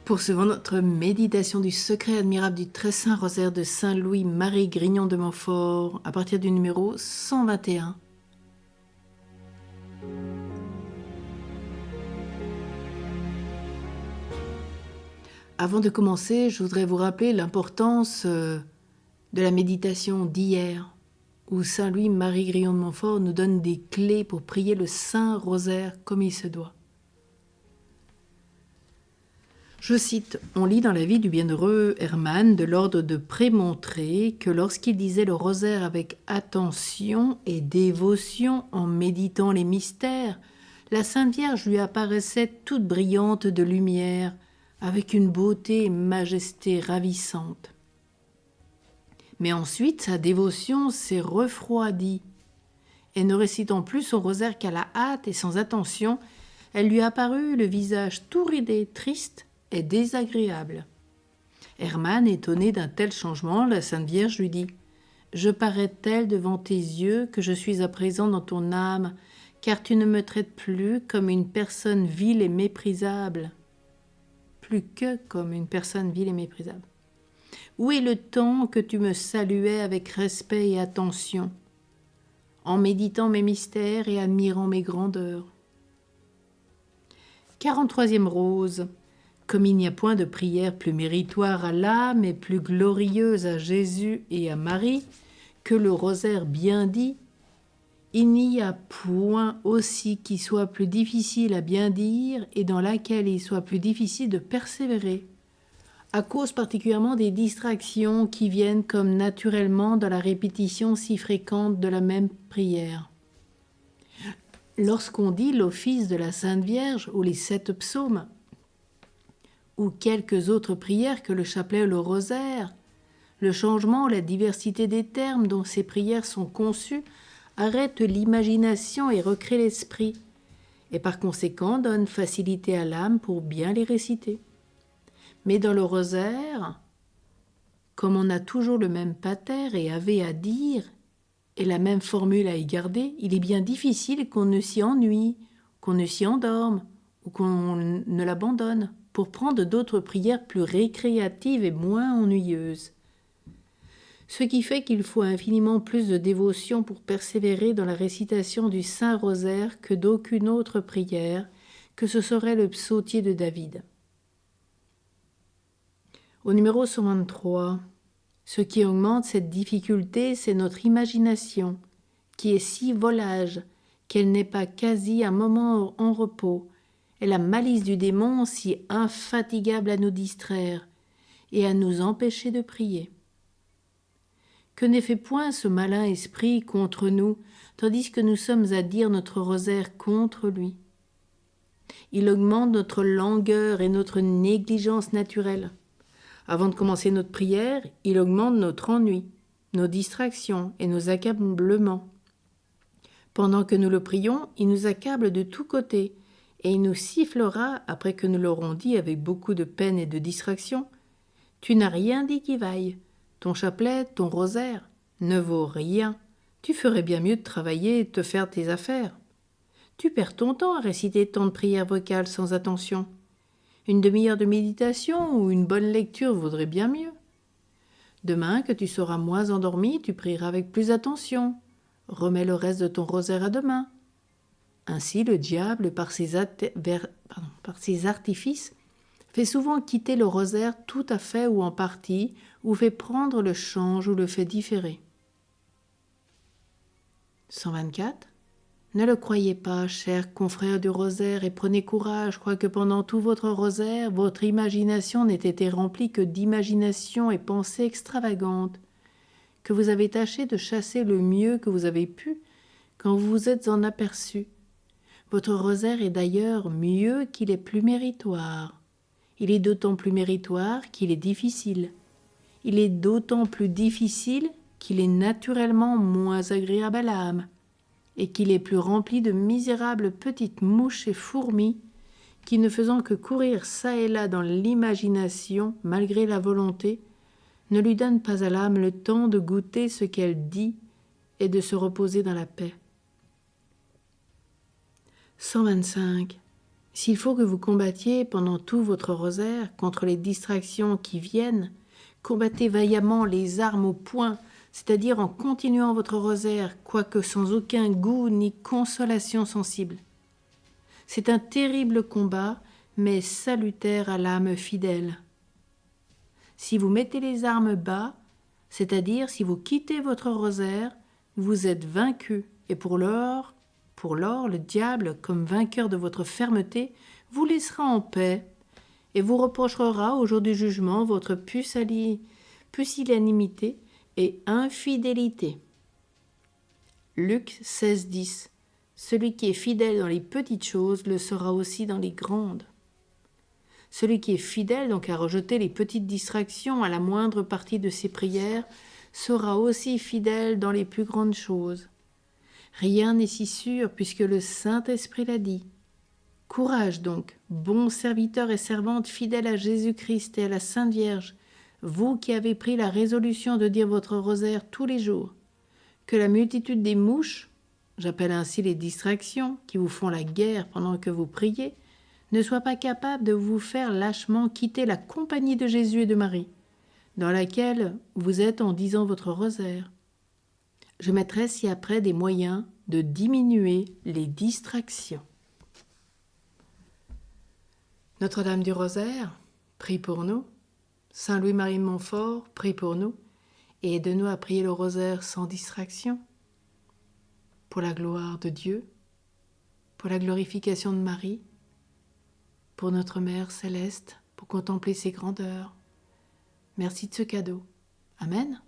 Poursuivons notre méditation du secret admirable du très saint rosaire de Saint Louis-Marie Grignon de Montfort à partir du numéro 121. Avant de commencer, je voudrais vous rappeler l'importance de la méditation d'hier, où Saint Louis-Marie Grignon de Montfort nous donne des clés pour prier le saint rosaire comme il se doit. Je cite, on lit dans la vie du bienheureux Hermann de l'ordre de Prémontré que lorsqu'il disait le rosaire avec attention et dévotion en méditant les mystères, la Sainte Vierge lui apparaissait toute brillante de lumière, avec une beauté et majesté ravissantes. Mais ensuite, sa dévotion s'est refroidie, et ne récitant plus son rosaire qu'à la hâte et sans attention, elle lui apparut le visage tout ridé, triste et désagréable. Hermann, étonné d'un tel changement, la Sainte Vierge lui dit « Je parais telle devant tes yeux que je suis à présent dans ton âme, car tu ne me traites plus comme une personne vile et méprisable. » Plus que comme une personne vile et méprisable. Où est le temps que tu me saluais avec respect et attention, en méditant mes mystères et admirant mes grandeurs? 43e rose. Comme il n'y a point de prière plus méritoire à l'âme et plus glorieuse à Jésus et à Marie que le rosaire bien dit, il n'y a point aussi qui soit plus difficile à bien dire et dans laquelle il soit plus difficile de persévérer, à cause particulièrement des distractions qui viennent comme naturellement dans la répétition si fréquente de la même prière. Lorsqu'on dit l'office de la Sainte Vierge ou les 7 psaumes, ou quelques autres prières que le chapelet ou le rosaire, le changement ou la diversité des termes dont ces prières sont conçues arrête l'imagination et recrée l'esprit, et par conséquent donne facilité à l'âme pour bien les réciter. Mais dans le rosaire, comme on a toujours le même pater et ave à dire, et la même formule à y garder, il est bien difficile qu'on ne s'y ennuie, qu'on ne s'y endorme, ou qu'on ne l'abandonne, pour prendre d'autres prières plus récréatives et moins ennuyeuses. Ce qui fait qu'il faut infiniment plus de dévotion pour persévérer dans la récitation du Saint-Rosaire que d'aucune autre prière, que ce serait le psautier de David. Au numéro 123, ce qui augmente cette difficulté, c'est notre imagination, qui est si volage qu'elle n'est pas quasi un moment en repos, et la malice du démon si infatigable à nous distraire et à nous empêcher de prier. Que n'ait fait point ce malin esprit contre nous, tandis que nous sommes à dire notre rosaire contre lui. Il augmente notre langueur et notre négligence naturelle. Avant de commencer notre prière, il augmente notre ennui, nos distractions et nos accablements. Pendant que nous le prions, il nous accable de tous côtés, et il nous sifflera, après que nous l'aurons dit avec beaucoup de peine et de distraction, « Tu n'as rien dit qui vaille. Ton chapelet, ton rosaire, ne vaut rien. Tu ferais bien mieux de travailler et de te faire tes affaires. Tu perds ton temps à réciter tant de prières vocales sans attention. Une demi-heure de méditation ou une bonne lecture vaudrait bien mieux. Demain, que tu seras moins endormi, tu prieras avec plus attention. Remets le reste de ton rosaire à demain. » Ainsi, le diable, par ses artifices, fait souvent quitter le rosaire tout à fait ou en partie, ou fait prendre le change ou le fait différer. 124. Ne le croyez pas, chers confrères du rosaire, et prenez courage, quoique pendant tout votre rosaire, votre imagination n'ait été remplie que d'imagination et pensées extravagantes, que vous avez tâché de chasser le mieux que vous avez pu, quand vous vous êtes en aperçu. Votre rosaire est d'ailleurs mieux qu'il est plus méritoire. Il est d'autant plus méritoire qu'il est difficile. Il est d'autant plus difficile qu'il est naturellement moins agréable à l'âme, et qu'il est plus rempli de misérables petites mouches et fourmis qui, ne faisant que courir çà et là dans l'imagination, malgré la volonté, ne lui donnent pas à l'âme le temps de goûter ce qu'elle dit et de se reposer dans la paix. 125. S'il faut que vous combattiez pendant tout votre rosaire contre les distractions qui viennent, combattez vaillamment les armes au poing, c'est-à-dire en continuant votre rosaire, quoique sans aucun goût ni consolation sensible. C'est un terrible combat, mais salutaire à l'âme fidèle. Si vous mettez les armes bas, c'est-à-dire si vous quittez votre rosaire, vous êtes vaincu, et pour lors, le diable, comme vainqueur de votre fermeté, vous laissera en paix et vous reprochera au jour du jugement votre pusillanimité et infidélité. Luc 16,10 Celui qui est fidèle dans les petites choses le sera aussi dans les grandes. Celui qui est fidèle donc à rejeter les petites distractions à la moindre partie de ses prières sera aussi fidèle dans les plus grandes choses. Rien n'est si sûr puisque le Saint-Esprit l'a dit. Courage donc, bons serviteurs et servantes fidèles à Jésus-Christ et à la Sainte Vierge, vous qui avez pris la résolution de dire votre rosaire tous les jours, que la multitude des mouches, j'appelle ainsi les distractions qui vous font la guerre pendant que vous priez, ne soit pas capable de vous faire lâchement quitter la compagnie de Jésus et de Marie, dans laquelle vous êtes en disant votre rosaire. Je mettrai ci-après des moyens de diminuer les distractions. Notre-Dame du Rosaire, prie pour nous. Saint Louis-Marie de Montfort, prie pour nous. Et aide-nous à prier le rosaire sans distraction. Pour la gloire de Dieu, pour la glorification de Marie, pour notre Mère céleste, pour contempler ses grandeurs. Merci de ce cadeau. Amen.